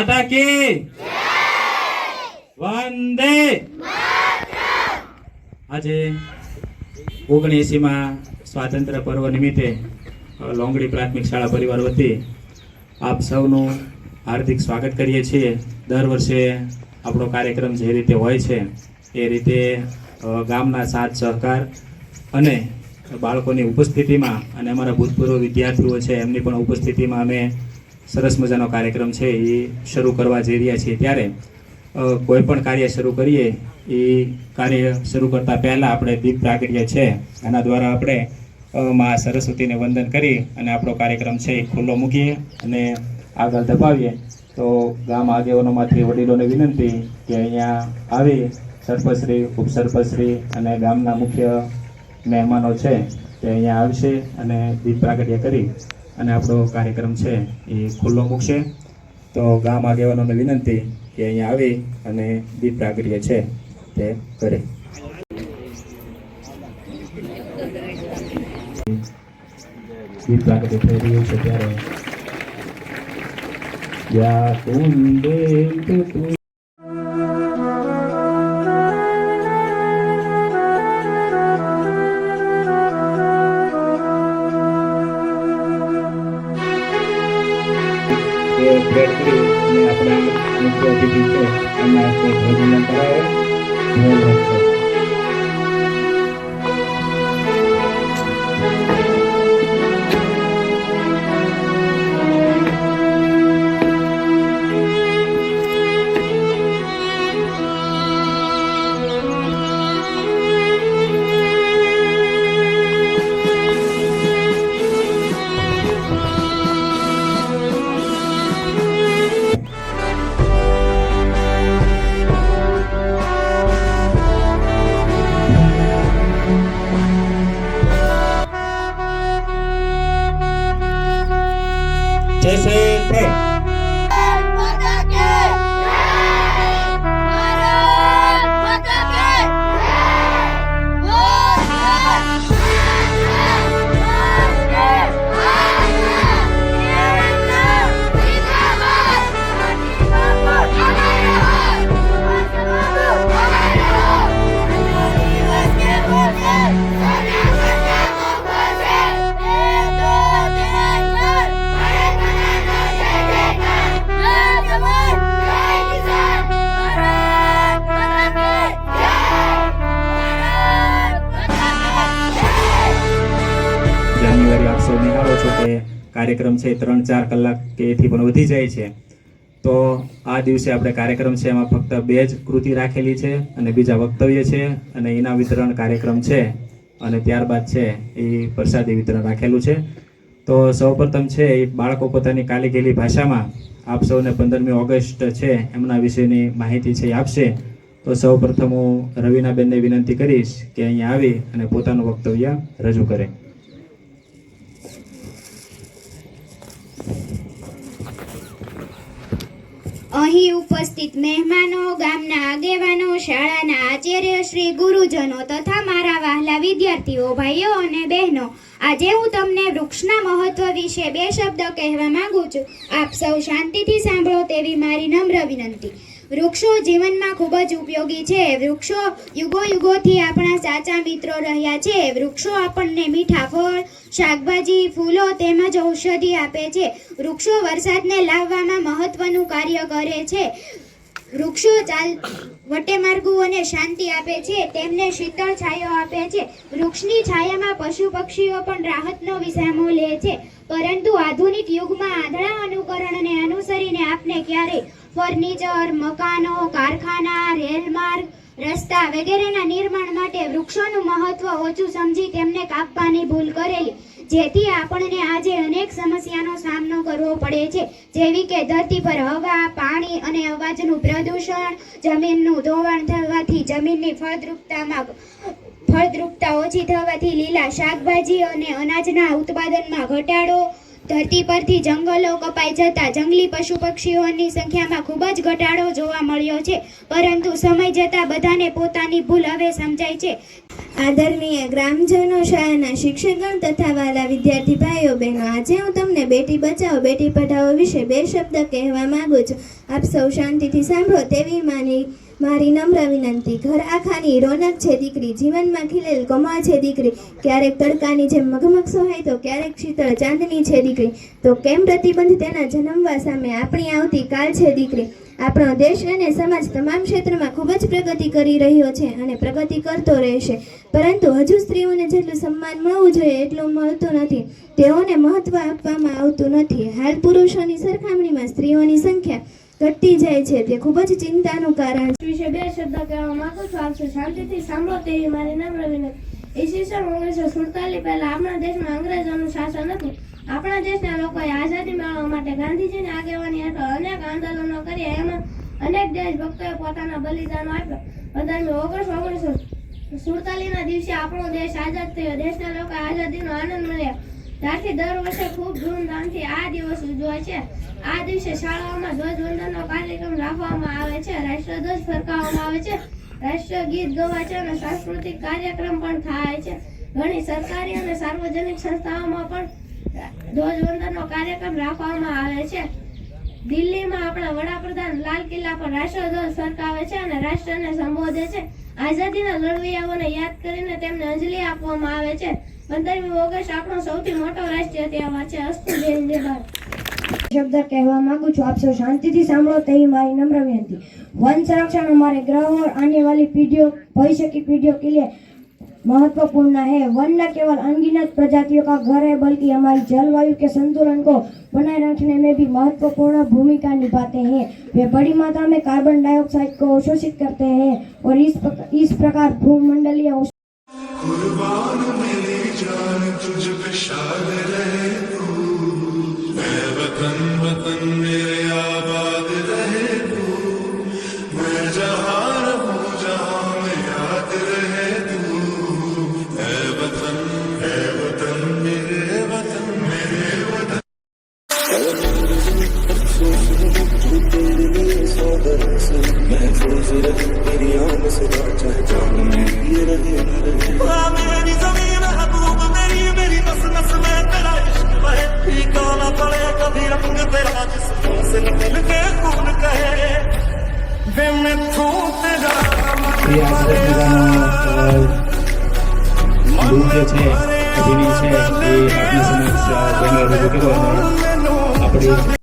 माता की वंदे। આજે 79માં સ્વાતંત્ર્ય પર્વ નિમિત્તે લોંગડી પ્રાથમિક શાળા પરિવાર વતી આપ સૌનું હાર્દિક સ્વાગત કરીએ છીએ। દર વર્ષે આપણો કાર્યક્રમ જે રીતે હોય છે એ રીતે ગામના સાથ સહકાર અને બાળકોની ઉપસ્થિતિમાં અને અમારા ભૂતપૂર્વ વિદ્યાર્થીઓ છે એમની પણ ઉપસ્થિતિમાં અમે સરસ મજાનો કાર્યક્રમ છે એ શરૂ કરવા જઈ રહ્યા છીએ। ત્યારે કોઈ પણ કાર્ય શરૂ કરીએ એ કાર્ય શરૂ કરતા પહેલાં આપણે દીપ પ્રાગટ્ય છે એના દ્વારા આપણે મા સરસ્વતીને વંદન કરી અને આપણો કાર્યક્રમ છે એ ખુલ્લો મૂકીએ અને આગળ ધપાવીએ। તો ગામ આગેવાનોમાંથી વડીલોને વિનંતી કે અહીંયા આવી સરપંચશ્રી ઉપસરપંચશ્રી અને ગામના મુખ્ય મહેમાનો છે તે અહીંયા આવશે અને દીપ પ્રાગટ્ય કરી અને આપણો કાર્યક્રમ છે એ ખુલ્લો મૂકશે। તો ગામ આગેવાનોને વિનંતી કે અહીંયા આવી અને દીપ પ્રાગટ્ય છે તે કરે। દીપ પ્રાગટ્ય થઈ રહ્યું છે ત્યારે યા કુંડે તું પ્રેડ કરી અને આપણા મુખ્ય અતિથિ છે એમના હસ્તે ધ્વજવંદન કરાવે। ધ્વજ રાખશે। जैसे थे આપ સૌ નિહાળો છો કે કાર્યક્રમ છે 3-4 કલાક કે એથી પણ વધી જાય છે। તો આ દિવસે આપણે કાર્યક્રમ છે એમાં ફક્ત 2 જ કૃતિ રાખેલી છે અને બીજા વક્તવ્ય છે અને ઇનામ વિતરણ કાર્યક્રમ છે અને ત્યારબાદ છે એ પ્રસાદી વિતરણ રાખેલું છે। તો સૌપ્રથમ છે એ બાળકો પોતાની કાલીગેલી ભાષામાં આપ સૌને 15મી ઓગસ્ટ છે એમના વિશેની માહિતી છે એ આપશે। તો સૌપ્રથમ હું રવિનાબેનને વિનંતી કરીશ કે અહીંયા આવી અને પોતાનું વક્તવ્ય રજૂ કરે। અહીં ઉપસ્થિત મહેમાનો, ગામના આગેવાનો, શાળાના આચાર્ય શ્રી, ગુરુજનો તથા મારા વહાલા વિદ્યાર્થીઓ, ભાઈઓ અને બહેનો, આજે હું તમને વૃક્ષના મહત્વ વિશે 2 શબ્દ કહેવા માંગુ છું। આપ સૌ શાંતિથી સાંભળો તેવી મારી નમ્ર વિનંતી। વૃક્ષો જીવનમાં ખૂબ જ ઉપયોગી છે। વૃક્ષો યુગો યુગોથી આપણા સાચા મિત્રો રહ્યા છે। વૃક્ષો આપણને મીઠા ફળ, શાકભાજી, ફૂલો તેમજ ઔષધિ આપે છે। વૃક્ષો વરસાદને લાવવામાં મહત્વનું કાર્ય કરે છે। વૃક્ષો વટેમાર્ગુ અને શાંતિ આપે છે, તેમને શીતળ છાયો આપે છે। વૃક્ષની છાયામાં પશુ પક્ષીઓ પણ રાહતનો વિસામો લે છે। પરંતુ આધુનિક યુગમાં આંધળા અનુકરણને અનુસરીને આપને ક્યારેય ફર્નિચર, મકાનો, કારખાના, રેલમાર્ગ, રસ્તા વગેરેના નિર્માણ માટે વૃક્ષોનું મહત્વ ઓછું સમજી તેમને કાપવાની ભૂલ કરેલી, જેથી આપણને આજે અનેક સમસ્યાનો સામનો કરવો પડે છે, જેવી કે ધરતી પર હવા, પાણી અને અવાજનું પ્રદૂષણ, જમીનનું ધોવાણ થવાથી જમીનની ફળદ્રુપતા ઓછી થવાથી લીલા શાકભાજી અને અનાજના ઉત્પાદનમાં ઘટાડો, ધરતી પરથી જંગલો કપાઈ જતા જંગલી પશુ પક્ષીઓની સંખ્યામાં ખૂબ જ ઘટાડો જોવા મળ્યો છે। પરંતુ સમય જતાં બધાને પોતાની ભૂલ હવે સમજાય છે। આદરણીય ગ્રામજનો, શાળાના શિક્ષકગણ તથા વાલા વિદ્યાર્થી ભાઈઓ બહેનો, આજે હું તમને બેટી બચાવો બેટી પઢાઓ વિશે બે શબ્દ કહેવા માંગુ છું. આપ સૌ શાંતિથી સાંભળો તેવી મારી નમ્ર વિનંતી. ઘર આખાની રોનક છે દીકરી, જીવનમાં ખીલેલ કમળ છે દીકરી. ક્યારેક તડકાની જેમ મગમગ સોહાય તો ક્યારેક શીતળ ચાંદની છે દીકરી. તો કેમ પ્રતિબંધ તેના જન્મવા સામે આપણી આવતી કાલ છે દીકરી. આપણો દેશ અને સમાજ તમામ ક્ષેત્રમાં ખૂબ જ પ્રગતિ કરી રહ્યો છે અને પ્રગતિ કરતો રહેશે, પરંતુ હજુ સ્ત્રીઓને જેટલું સન્માન મળવું જોઈએ એટલું મળતું નથી. તેઓને મહત્વ આપવામાં આવતું નથી. હાલ પુરુષોની સરખામણીમાં સ્ત્રીઓની સંખ્યા ઘટતી જાય છે, તે ખૂબ જ ચિંતાનું કારણ છે. વિશે બે શબ્દ કહેવા માંગુ છું. આપ સૌ શાંતિથી સાંભળો તેવી મારી નમ્ર વિનંતી. ઈસવીસન 1947 પહેલા આપણા દેશમાં અંગ્રેજોનું શાસન હતું. આપણા દેશના લોકોએ આઝાદી મેળવવા માટે ગાંધીજીની આગેવાની હેઠળ અનેક આંદોલનો કર્યા. એમાં અનેક દેશભક્તોએ પોતાના બલિદાનો આપ્યા. 15મી ઓગસ્ટ 1947ના દિવસે આપણો દેશ આઝાદ થયો. દેશના લોકો આઝાદીનો આનંદ મળ્યા. ત્યારથી દર વર્ષે ખૂબ ધૂમધામથી આ દિવસ ઉજવાય છે. આ દિવસે શાળાઓમાં ધ્વજવંદનનો કાર્યક્રમ રાખવામાં આવે છે, રાષ્ટ્રધ્વજ ફરકાવવામાં આવે છે, રાષ્ટ્રગીત ગવાય છે અને સાંસ્કૃતિક કાર્યક્રમ પણ થાય છે. ઘણી સરકારી અને સાર્વજનિક સંસ્થાઓમાં પણ ધ્વજવંદનનો કાર્યક્રમ રાખવામાં આવે છે. દિલ્હીમાં આપણા વડાપ્રધાન લાલ કિલ્લા પર રાષ્ટ્રધ્વજ ફરકાવે છે અને રાષ્ટ્રને સંબોધે છે. આઝાદીના લડવૈયાઓને યાદ કરીને તેમને અંજલિ આપવામાં આવે છે. 15મી ઓગસ્ટ આપણો સૌથી મોટો રાષ્ટ્રીય તહેવાર છે. અસ્તુ જય હિન્દ, જય ભારત. शब्द कहवा मांगू छू. आप सब शांति थी सांभळो तेवी मारी नम्र विनंती. वन संरक्षण हमारे ग्रह और आने वाली पीढ़ियों, भविष्य की पीढ़ियों के लिए महत्वपूर्ण है. वन न केवल अनगिनत प्रजातियों का घर है, बल्कि हमारी जलवायु के संतुलन को बनाए रखने में भी महत्वपूर्ण भूमिका निभाते हैं. वे बड़ी मात्रा में कार्बन डाइऑक्साइड को अवशोषित करते हैं और इस प्रकार भूमंडलीय कुर्बान मेरी जान तुझ पे शाद रहे तू, मैं वतन वतन मेरे आबाद रहे तू, मैं जहाँ रहूं जहाँ में याद रहे तू, है वतन मेरे वतन मेरे वतन. महफूज रहे तेरी आन से चाहे जान में ये रहे न रहे. मेरी ज़मीन महबूब मेरी मेरी नस नस में तेरा इश्क बहे. फीका न पड़े कभी रंग तेरा जिस्मों से निकल के खून कहे. वे मैं तू तेरा દૂધ જે છે અભિનય છે એ આપની સમક્ષ ઘણી વાર રજૂ કર્યો અને આપણી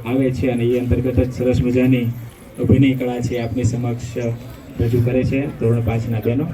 આવે છે અને એ અંતર્ગત જ સરસ મજાની અભિનય કળા છે આપની સમક્ષ રજૂ કરે છે ધોરણ 5ના બહેનો.